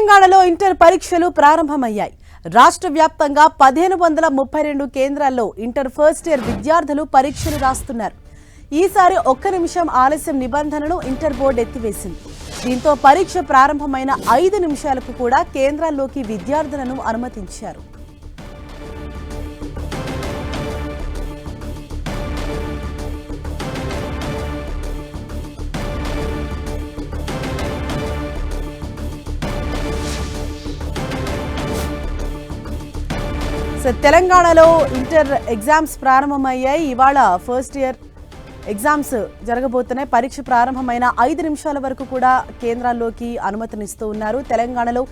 తెలంగాణలో ఇంటర్ పరీక్షలు ప్రారంభమయ్యాయి. రాష్ట్ర వ్యాప్తంగా 1532 కేంద్రాల్లో ఇంటర్ ఫస్ట్ ఇయర్ విద్యార్థులు పరీక్షలు రాస్తున్నారు. ఈసారి ఒక్క నిమిషం ఆలస్యం నిబంధనను ఇంటర్ బోర్డు ఎత్తివేసింది. దీంతో పరీక్ష ప్రారంభమైన 5 నిమిషాలకు కూడా కేంద్రాల్లోకి విద్యార్థులను అనుమతించారు. తెలంగాణలో ఇంటర్ ఎగ్జామ్స్ ప్రారంభమయ్యాయి. ఇవాళ ఫస్ట్ ఇయర్ ఎగ్జామ్స్ జరగబోతున్నాయి. పరీక్ష ప్రారంభమైన 5 నిమిషాల వరకు కూడా కేంద్రాల్లోకి అనుమతినిస్తూ ఉన్నారు. తెలంగాణలో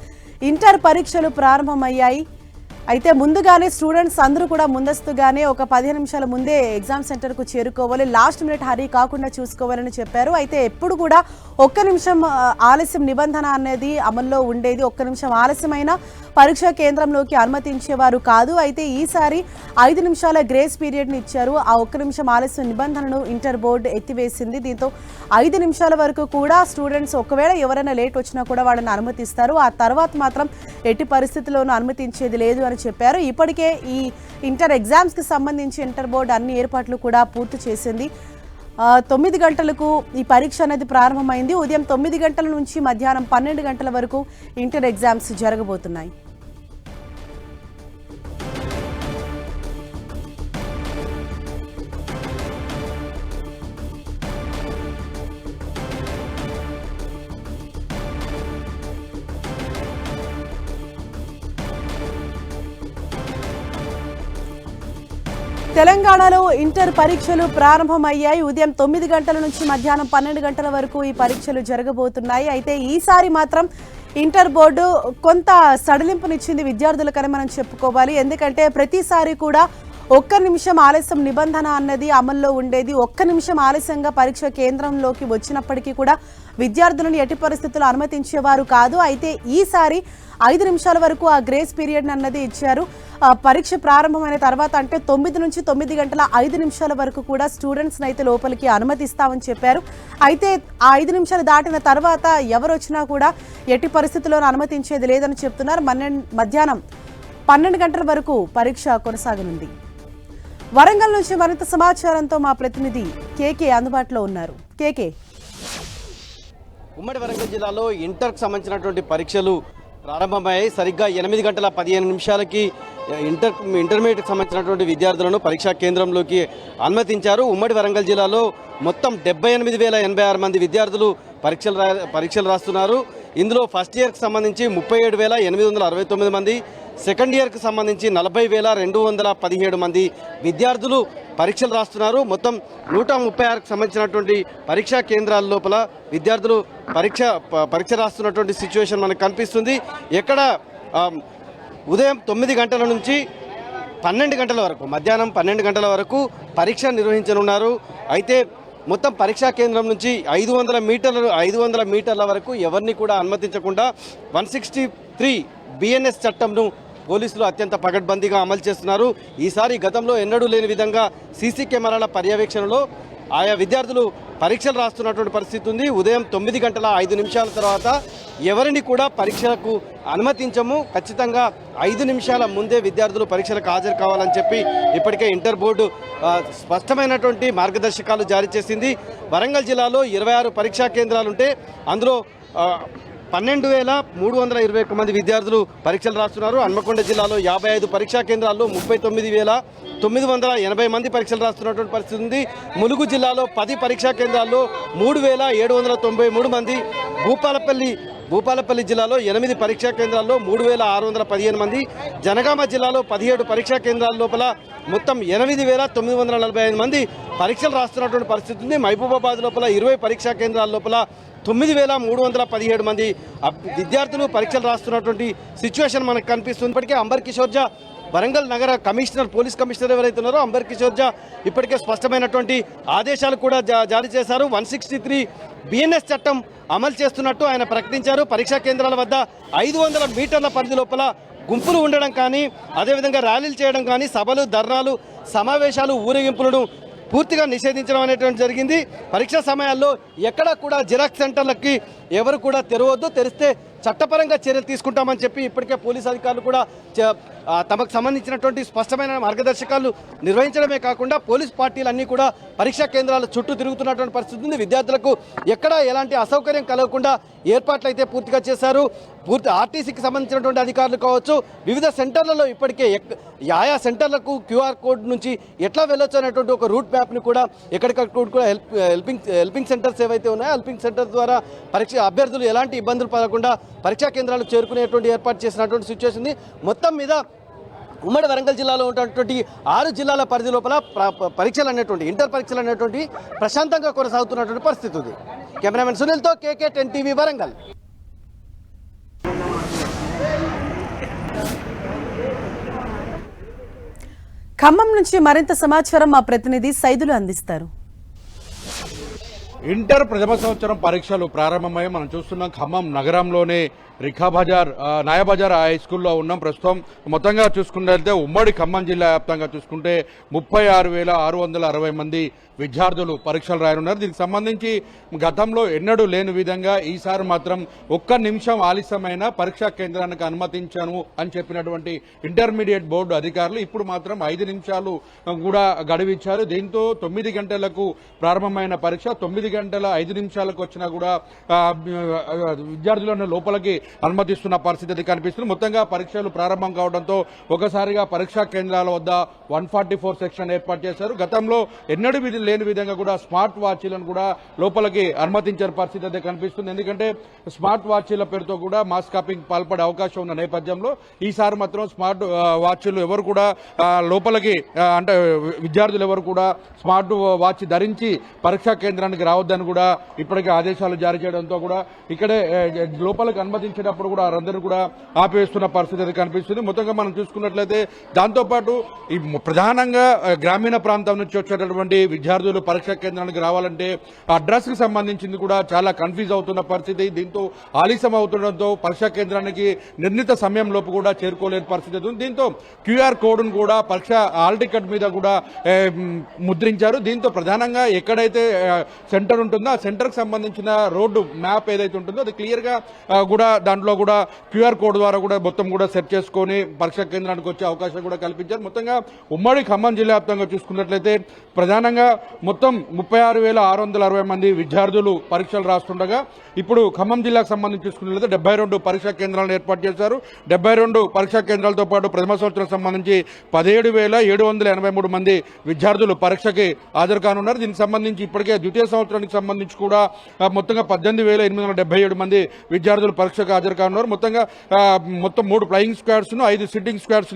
ఇంటర్ పరీక్షలు ప్రారంభమయ్యాయి. అయితే ముందుగానే స్టూడెంట్స్ అందరూ కూడా ముందస్తుగానే ఒక 15 నిమిషాల ముందే ఎగ్జామ్ సెంటర్కు చేరుకోవాలి, లాస్ట్ మినిట్ హరీ కాకుండా చూసుకోవాలని చెప్పారు. అయితే ఎప్పుడు కూడా ఒక్క నిమిషం ఆలస్యం నిబంధన అనేది అమల్లో ఉండేది. ఒక్క నిమిషం ఆలస్యమైన పరీక్షా కేంద్రంలోకి అనుమతించేవారు కాదు. అయితే ఈసారి 5 నిమిషాల గ్రేస్ పీరియడ్ని ఇచ్చారు. ఆ ఒక్క నిమిషం ఆలస్యం నిబంధనను ఇంటర్ బోర్డు ఎత్తివేసింది. దీంతో 5 నిమిషాల వరకు కూడా స్టూడెంట్స్ ఒకవేళ ఎవరైనా లేట్ వచ్చినా కూడా వాళ్ళని అనుమతిస్తారు. ఆ తర్వాత మాత్రం ఎట్టి పరిస్థితుల్లోనూ అనుమతించేది లేదు అని చెప్పారు. ఇప్పటికే ఈ ఇంటర్ ఎగ్జామ్స్కి సంబంధించి ఇంటర్ బోర్డు అన్ని ఏర్పాట్లు కూడా పూర్తి చేసింది. 9 గంటలకు ఈ పరీక్ష అనేది ప్రారంభమైంది. ఉదయం 9 గంటల నుంచి మధ్యాహ్నం 12 గంటల వరకు ఇంటర్ ఎగ్జామ్స్ జరగబోతున్నాయి. తెలంగాణలో ఇంటర్ పరీక్షలు ప్రారంభమయ్యాయి. ఉదయం 9 గంటల నుంచి మధ్యాహ్నం 12 గంటల వరకు ఈ పరీక్షలు జరగబోతున్నాయి. అయితే ఈసారి మాత్రం ఇంటర్ బోర్డు కొంత సడలింపునిచ్చింది విద్యార్థులకని మనం చెప్పుకోవాలి. ఎందుకంటే ప్రతిసారి కూడా ఒక్క నిమిషం ఆలస్యం నిబంధన అన్నది అమల్లో ఉండేది. ఒక్క నిమిషం ఆలస్యంగా పరీక్ష కేంద్రంలోకి వచ్చినప్పటికీ కూడా విద్యార్థులను ఎట్టి పరిస్థితుల్లో అనుమతించేవారు కాదు. అయితే ఈసారి 5 నిమిషాల వరకు ఆ గ్రేస్ పీరియడ్ అన్నది ఇచ్చారు. పరీక్ష ప్రారంభమైన తర్వాత అంటే 9 నుంచి 9 గంటల 5 నిమిషాల వరకు కూడా స్టూడెంట్స్ని అయితే లోపలికి అనుమతిస్తామని చెప్పారు. అయితే ఆ 5 నిమిషాలు దాటిన తర్వాత ఎవరు వచ్చినా కూడా ఎట్టి పరిస్థితుల్లోనూ అనుమతించేది లేదని చెప్తున్నారు. మధ్యాహ్నం 12 గంటల వరకు పరీక్ష కొనసాగనుంది. వరంగల్ నుంచి మరింత సమాచారంతో మా ప్రతినిధి కేకే అందుబాటులో ఉన్నారు. కేకే, ఉమ్మడి వరంగల్ జిల్లాలో ఇంటర్కి సంబంధించినటువంటి పరీక్షలు ప్రారంభమయ్యాయి. సరిగ్గా 8 గంటల 15 నిమిషాలకి ఇంటర్మీడియట్కి సంబంధించినటువంటి విద్యార్థులను పరీక్షా కేంద్రంలోకి అనుమతించారు. ఉమ్మడి వరంగల్ జిల్లాలో మొత్తం 78,086 మంది విద్యార్థులు పరీక్షలు రాస్తున్నారు. ఇందులో ఫస్ట్ ఇయర్కి సంబంధించి 37,869 మంది, సెకండ్ ఇయర్కి సంబంధించి 40,217 మంది విద్యార్థులు పరీక్షలు రాస్తున్నారు. మొత్తం 136కు సంబంధించినటువంటి పరీక్షా కేంద్రాల లోపల విద్యార్థులు పరీక్ష రాస్తున్నటువంటి సిచ్యువేషన్ మనకు కనిపిస్తుంది. ఎక్కడ ఉదయం 9 గంటల నుంచి 12 గంటల వరకు, మధ్యాహ్నం 12 గంటల వరకు పరీక్ష నిర్వహించనున్నారు. అయితే మొత్తం పరీక్షా కేంద్రం నుంచి 500 మీటర్ల వరకు ఎవరిని కూడా అనుమతించకుండా 163 BNS చట్టంను పోలీసులు అత్యంత పకడ్బందీగా అమలు చేస్తున్నారు. ఈసారి గతంలో ఎన్నడూ లేని విధంగా సీసీ కెమెరాల పర్యవేక్షణలో ఆయా విద్యార్థులు పరీక్షలు రాస్తున్నటువంటి పరిస్థితి ఉంది. ఉదయం 9 గంటల 5 నిమిషాల తర్వాత ఎవరిని కూడా పరీక్షలకు అనుమతించము, ఖచ్చితంగా 5 నిమిషాల ముందే విద్యార్థులు పరీక్షలకు హాజరు కావాలని చెప్పి ఇప్పటికే ఇంటర్ బోర్డు స్పష్టమైనటువంటి మార్గదర్శకాలు జారీ చేసింది. వరంగల్ జిల్లాలో 26 పరీక్షా కేంద్రాలుంటే అందులో 12,321 మంది విద్యార్థులు పరీక్షలు రాస్తున్నారు. హన్మకొండ జిల్లాలో 55 పరీక్షా కేంద్రాల్లో 39,980 మంది పరీక్షలు రాస్తున్నటువంటి పరిస్థితి ఉంది. ములుగు జిల్లాలో 10 పరీక్షా కేంద్రాల్లో 3,793 మంది, భూపాలపల్లి జిల్లాలో 8 పరీక్షా కేంద్రాల్లో 3,615 మంది, జనగామ జిల్లాలో 17 పరీక్షా కేంద్రాల లోపల మొత్తం 8,945 మంది పరీక్షలు రాస్తున్నటువంటి పరిస్థితి ఉంది. మహబూబాబాద్ లోపల 20 పరీక్షా కేంద్రాల లోపల 9,317 మంది విద్యార్థులు పరీక్షలు రాస్తున్నటువంటి సిచ్యువేషన్ మనకు కనిపిస్తుంది. ఇప్పటికే అంబర్ కిషోర్ ఝా వరంగల్ నగర పోలీస్ కమిషనర్ ఎవరైతే ఉన్నారో అంబర్ కిషోర్ ఝా ఇప్పటికే స్పష్టమైనటువంటి ఆదేశాలు కూడా జారీ చేశారు. 163 BNS చట్టం అమలు చేస్తున్నట్టు ఆయన ప్రకటించారు. పరీక్షా కేంద్రాల వద్ద 500 మీటర్ల పరిధి లోపల గుంపులు ఉండడం కానీ, అదేవిధంగా ర్యాలీలు చేయడం కానీ, సభలు, ధర్నాలు, సమావేశాలు, ఊరేగింపులను పూర్తిగా నిషేధించడం అనేటువంటి జరిగింది. పరీక్ష సమయాల్లో ఎక్కడ కూడా జిరాక్స్ సెంటర్లకి ఎవరు కూడా తెరవద్దు, తెరిస్తే చట్టపరంగా చర్యలు తీసుకుంటామని చెప్పి ఇప్పటికే పోలీసు అధికారులు కూడా తమకు సంబంధించినటువంటి స్పష్టమైన మార్గదర్శకాలు నిర్వహించడమే కాకుండా పోలీస్ పార్టీలన్నీ కూడా పరీక్షా కేంద్రాల చుట్టూ తిరుగుతున్నటువంటి పరిస్థితి ఉంది. విద్యార్థులకు ఎక్కడా ఎలాంటి అసౌకర్యం కలగకుండా ఏర్పాట్లు అయితే పూర్తిగా చేశారు. పూర్తి ఆర్టీసీకి సంబంధించినటువంటి అధికారులు కావచ్చు, వివిధ సెంటర్లలో ఇప్పటికే ఆయా సెంటర్లకు క్యూఆర్ కోడ్ నుంచి ఎట్లా వెళ్ళొచ్చు అనేటువంటి ఒక రూట్ మ్యాప్ని కూడా ఎక్కడికక్కడ కూడా హెల్పింగ్ సెంటర్స్ ఏవైతే ఉన్నాయో హెల్పింగ్ సెంటర్ ద్వారా పరీక్ష అభ్యర్థులు ఎలాంటి ఇబ్బందులు పడకుండా పరీక్షా కేంద్రాలు చేరుకునేటువంటి ఏర్పాటు చేసినటువంటి సిచ్యువేషన్ ఉంది. మొత్తం మీద ఉమ్మడి వరంగల్ జిల్లాలో ఉన్నటువంటి 6 జిల్లాల పరిధి లోపల పరీక్షలు అనేటువంటి ఇంటర్ పరీక్షలు అనేటువంటి ప్రశాంతంగా కొనసాగుతున్నటువంటి పరిస్థితి ఉంది. కెమెరామెన్ సునీల్తో కేకే 10 టీవీ వరంగల్. ఖమ్మం నుంచి మరింత సమాచారం మా ప్రతినిధి సైదులు అందిస్తారు. ఇంటర్ ప్రథమ సంవత్సరం పరీక్షలు ప్రారంభమై మనం చూస్తున్నాం. ఖమ్మం నగరంలోనే రిఖా బజార్ నాయబజార్ హై స్కూల్లో ఉన్నాం ప్రస్తుతం. మొత్తంగా చూసుకున్నట్లయితే ఉమ్మడి ఖమ్మం జిల్లా వ్యాప్తంగా చూసుకుంటే 36,660 మంది విద్యార్థులు పరీక్షలు రాయనున్నారు. దీనికి సంబంధించి గతంలో ఎన్నడూ లేని విధంగా ఈసారి మాత్రం 1 నిమిషం ఆలస్యమైన పరీక్షా కేంద్రానికి అనుమతించాను అని చెప్పినటువంటి ఇంటర్మీడియట్ బోర్డు అధికారులు ఇప్పుడు మాత్రం 5 నిమిషాలు కూడా గడువిచ్చారు. దీంతో 9 గంటలకు ప్రారంభమైన పరీక్ష 9 గంటల 5 నిమిషాలకు వచ్చినా కూడా విద్యార్థులను లోపలికి అనుమతిస్తున్న పరిస్థితి కనిపిస్తుంది. మొత్తంగా పరీక్షలు ప్రారంభం కావడంతో ఒకసారిగా పరీక్షా కేంద్రాల వద్ద 144 సెక్షన్ ఏర్పాటు చేశారు. గతంలో ఎన్నడూ లేని విధంగా కూడా స్మార్ట్ వాచీలను కూడా లోపలికి అనుమతించిన పరిస్థితి అయితే కనిపిస్తుంది. ఎందుకంటే స్మార్ట్ వాచీల పేరుతో కూడా మాస్ కాపింగ్ పాల్పడే అవకాశం ఉన్న నేపథ్యంలో ఈసారి మాత్రం స్మార్ట్ వాచీలు ఎవరు కూడా లోపలికి అంటే విద్యార్థులు ఎవరు కూడా స్మార్ట్ వాచ్ ధరించి పరీక్షా కేంద్రానికి రావద్దని కూడా ఇప్పటికే ఆదేశాలు జారీ చేయడంతో కూడా ఇక్కడే లోపలికి అనుమతించేటప్పుడు కూడా వారందరూ కూడా ఆపివేస్తున్న పరిస్థితి అయితే కనిపిస్తుంది. మొత్తంగా మనం చూసుకున్నట్లయితే దాంతోపాటు ఈ ప్రధానంగా గ్రామీణ ప్రాంతం నుంచి వచ్చేటటువంటి విద్యార్థులు పరీక్షా కేంద్రానికి రావాలంటే అడ్రస్ కి సంబంధించింది కూడా చాలా కన్ఫ్యూజ్ అవుతున్న పరిస్థితి. దీంతో ఆలస్యం అవుతుండటంతో పరీక్షా కేంద్రానికి నిర్ణీత సమయం లోపు కూడా చేరుకోలేని పరిస్థితి ఉంది. దీంతో క్యూఆర్ కోడ్ ను కూడా పరీక్ష హాల్ టికెట్ మీద కూడా ముద్రించారు. దీంతో ప్రధానంగా ఎక్కడైతే సెంటర్ ఉంటుందో ఆ సెంటర్ కి సంబంధించిన రోడ్డు మ్యాప్ ఏదైతే ఉంటుందో అది క్లియర్ గా కూడా దాంట్లో కూడా క్యూఆర్ కోడ్ ద్వారా కూడా మొత్తం కూడా సెట్ చేసుకుని పరీక్షా కేంద్రానికి వచ్చే అవకాశం కూడా కల్పించారు. మొత్తంగా ఉమ్మడి ఖమ్మం జిల్లా వ్యాప్తంగా చూసుకున్నట్లయితే ప్రధానంగా మొత్తం 36,660 మంది విద్యార్థులు పరీక్షలు రాస్తుండగా ఇప్పుడు ఖమ్మం జిల్లాకు సంబంధించి చూసుకున్నట్లయితే 72 పరీక్షా కేంద్రాలను ఏర్పాటు చేశారు. 72 పరీక్షా కేంద్రాలతో పాటు ప్రథమ సంవత్సరం సంబంధించి 17,783 మంది విద్యార్థులు పరీక్షకి హాజరు కానున్నారు. దీనికి సంబంధించి ఇప్పటికే ద్వితీయ సంవత్సరానికి సంబంధించి కూడా మొత్తంగా 18,877 మంది విద్యార్థులు పరీక్షకు హాజరు కానున్నారు. మొత్తం 3 ఫ్లయింగ్ స్క్వాడ్స్ ను 5 సిట్టింగ్ స్క్వాడ్స్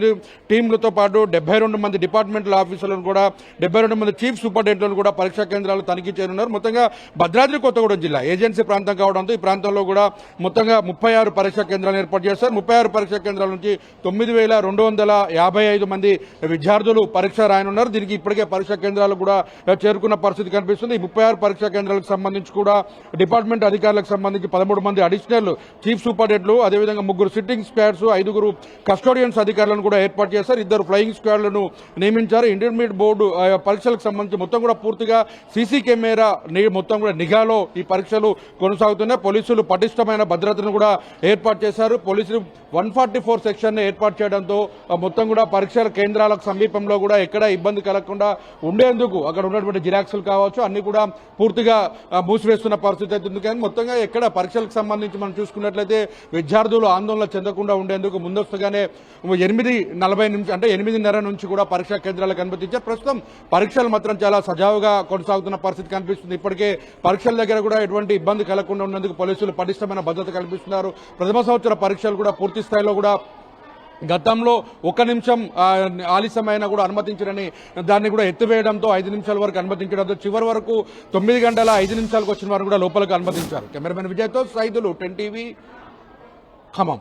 టీంలతో పాటు 72 మంది డిపార్ట్మెంటల్ ఆఫీసర్లను కూడా 72 మంది చీఫ్ సూపరింటెండెంట్లను కూడా పరీక్షా కేంద్రాలు తనిఖీ చేయనున్నారు. మొత్తంగా భద్రాద్రి కొత్తగూడెం జిల్లా ఏజెన్సీ ప్రాంతం కావడంతో ఈ ప్రాంతంలో కూడా మొత్తంగా 36 పరీక్షా కేంద్రాలు ఏర్పాటు చేశారు. 36 పరీక్షా కేంద్రాల నుంచి 9,255 మంది విద్యార్థులు పరీక్ష రాయనున్నారు. దీనికి ఇప్పటికే పరీక్షా కేంద్రాలు కూడా చేరుకున్న పరిస్థితి కనిపిస్తుంది. ఈ 36 పరీక్షా కేంద్రాలకు సంబంధించి కూడా డిపార్ట్మెంట్ అధికారులకు సంబంధించి 13 మంది అడిషనల్ చీఫ్ సూపరింటెండెంట్లు, అదేవిధంగా 3 సిట్టింగ్ స్క్వాడ్స్, 5 కస్టోడియన్స్ అధికారులను కూడా ఏర్పాటు చేశారు. 2 ఫ్లయింగ్ స్క్వాడ్లను నియమించారు. ఇంటర్మీడియట్ బోర్డు పరీక్షలకు సంబంధించి మొత్తం కూడా పూర్తిగా సీసీ కెమెరా మొత్తం కూడా నిఘాలో ఈ పరీక్షలు కొనసాగుతున్నాయి. పోలీసులు పటిష్టమైన భద్రతను కూడా ఏర్పాటు చేశారు. పోలీసులు 144 సెక్షన్ ఏర్పాటు చేయడంతో మొత్తం కూడా పరీక్షల కేంద్రాలకు సమీపంలో కూడా ఎక్కడ ఇబ్బంది కలగకుండా ఉండేందుకు అక్కడ ఉన్నటువంటి జిరాక్సులు కావచ్చు అన్ని కూడా పూర్తిగా మూసివేస్తున్న పరిస్థితి అవుతుంది. కానీ మొత్తంగా ఎక్కడ పరీక్షలకు సంబంధించి మనం చూసుకున్నట్లయితే విద్యార్థులు ఆందోళన చెందకుండా ఉండేందుకు ముందస్తుగానే 8:40 నుంచి అంటే 8:30 నుంచి కూడా పరీక్షా కేంద్రాలకు అనుమతించారు. ప్రస్తుతం పరీక్షలు మాత్రం చాలా సజావుగా కొనసాగుతున్న పరిస్థితి కనిపిస్తుంది. ఇప్పటికే పరీక్షల దగ్గర కూడా ఎటువంటి ఇబ్బంది కలగకుండా ఉన్నందుకు పోలీసులు పటిష్టమైన భద్రత కల్పిస్తున్నారు. ప్రథమ సంవత్సర పరీక్షలు కూడా పూర్తి స్థాయిలో కూడా గతంలో 1 నిమిషం ఆలస్యమైన కూడా అనుమతించరని దాన్ని కూడా ఎత్తివేయడంతో 5 నిమిషాల వరకు అనుమతించడంతో చివరి వరకు 9 గంటల 5 నిమిషాలకు వచ్చిన వారు కూడా లోపలికి అనుమతించారు. కెమెరామెన్ విజయ్తో సైదులు 10 టీవీ ఖమ్మం.